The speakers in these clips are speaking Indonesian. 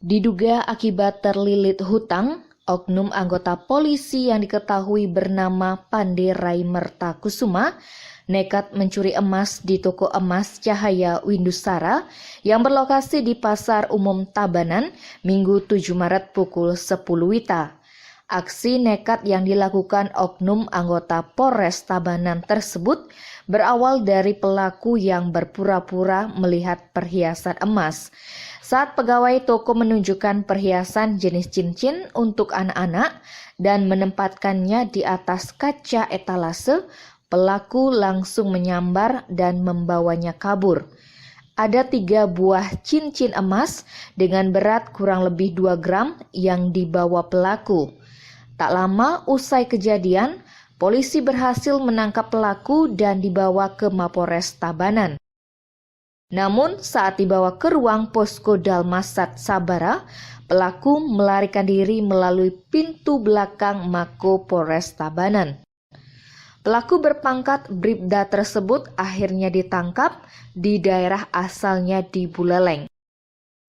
Diduga akibat terlilit hutang, oknum anggota polisi yang diketahui bernama Pande Raimerta Kusuma nekat mencuri emas di toko emas Cahaya Windusara yang berlokasi di Pasar Umum Tabanan, Minggu 7 Maret pukul 10 WITA. Aksi nekat yang dilakukan oknum anggota Polres Tabanan tersebut berawal dari pelaku yang berpura-pura melihat perhiasan emas. Saat pegawai toko menunjukkan perhiasan jenis cincin untuk anak-anak dan menempatkannya di atas kaca etalase, pelaku langsung menyambar dan membawanya kabur. Ada 3 buah cincin emas dengan berat kurang lebih 2 gram yang dibawa pelaku. Tak lama usai kejadian, polisi berhasil menangkap pelaku dan dibawa ke Mapores Tabanan. Namun saat dibawa ke ruang posko Dalmasat Sabara, pelaku melarikan diri melalui pintu belakang Mako Polres Tabanan. Pelaku berpangkat Bribda tersebut akhirnya ditangkap di daerah asalnya di Buleleng.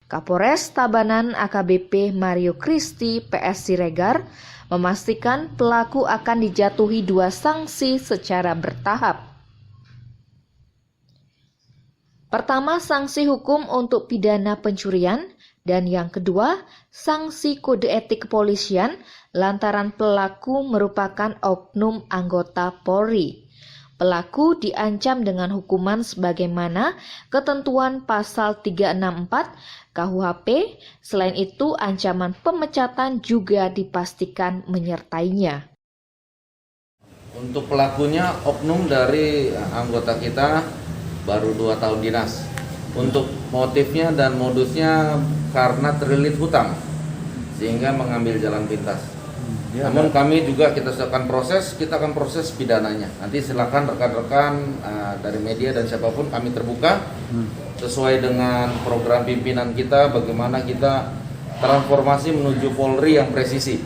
Kapolres Tabanan AKBP Mario Kristi PS Siregar memastikan pelaku akan dijatuhi 2 sanksi secara bertahap. Pertama, sanksi hukum untuk pidana pencurian, dan yang kedua, sanksi kode etik kepolisian lantaran pelaku merupakan oknum anggota Polri. Pelaku diancam dengan hukuman sebagaimana ketentuan pasal 364 KUHP. Selain itu, ancaman pemecatan juga dipastikan menyertainya. Untuk pelakunya oknum dari anggota kita baru 2 tahun dinas. Untuk motifnya dan modusnya karena terlilit hutang sehingga mengambil jalan pintas. Namun kami juga kita akan proses pidananya. Nanti silakan rekan-rekan dari media dan siapapun, kami terbuka sesuai dengan program pimpinan kita bagaimana kita transformasi menuju Polri yang presisi.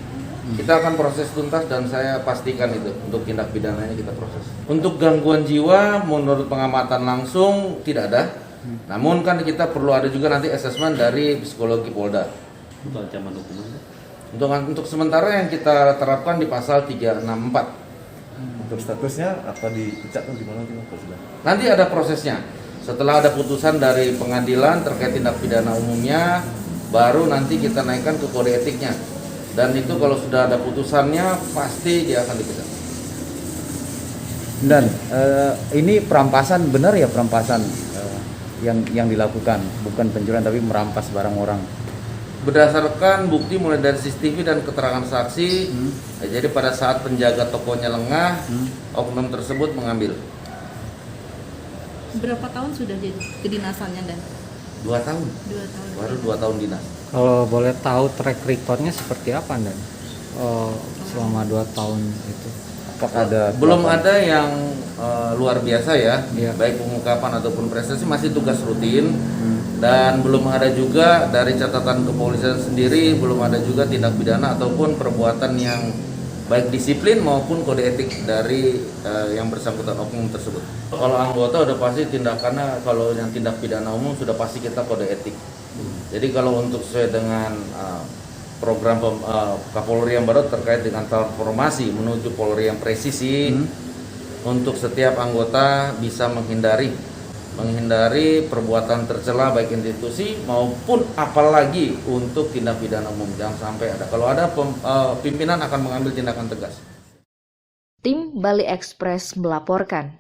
Kita akan proses tuntas dan saya pastikan itu untuk tindak pidananya kita proses. Untuk gangguan jiwa menurut pengamatan langsung tidak ada. Namun kan kita perlu ada juga nanti asesmen dari psikologi Polda. Untuk ancaman hukumannya? Untuk sementara yang kita terapkan di pasal 364. Untuk statusnya apa dipecat atau gimana? Nanti ada prosesnya. Setelah ada putusan dari pengadilan terkait tindak pidana umumnya, baru nanti kita naikkan ke kode etiknya. Dan itu kalau sudah ada putusannya pasti dia akan dipecat. Dan ini perampasan, benar ya perampasan yang dilakukan, bukan pencurian tapi merampas barang orang. Berdasarkan bukti mulai dari CCTV dan keterangan saksi, jadi pada saat penjaga tokonya lengah, oknum tersebut mengambil. Berapa tahun sudah jadi kedinasannya dan? 2 tahun. 2 tahun. Baru 2 tahun dinas. Kalau boleh tahu track recordnya seperti apa dan selama 2 tahun itu? Belum ada yang luar biasa ya, Iya. baik pengungkapan ataupun prestasi, masih tugas rutin. Dan belum ada juga dari catatan kepolisian sendiri, belum ada juga tindak pidana ataupun perbuatan yang baik disiplin maupun kode etik dari yang bersangkutan oknum tersebut. Kalau anggota udah pasti tindakannya, kalau yang tindak pidana umum sudah pasti kita kode etik. Jadi kalau untuk sesuai dengan program Kapolri yang baru terkait dengan transformasi menuju Polri yang presisi, untuk setiap anggota bisa menghindari perbuatan tercela baik institusi maupun apalagi untuk tindak pidana umum, jangan sampai ada. Kalau ada pimpinan akan mengambil tindakan tegas. Tim Bali Express melaporkan.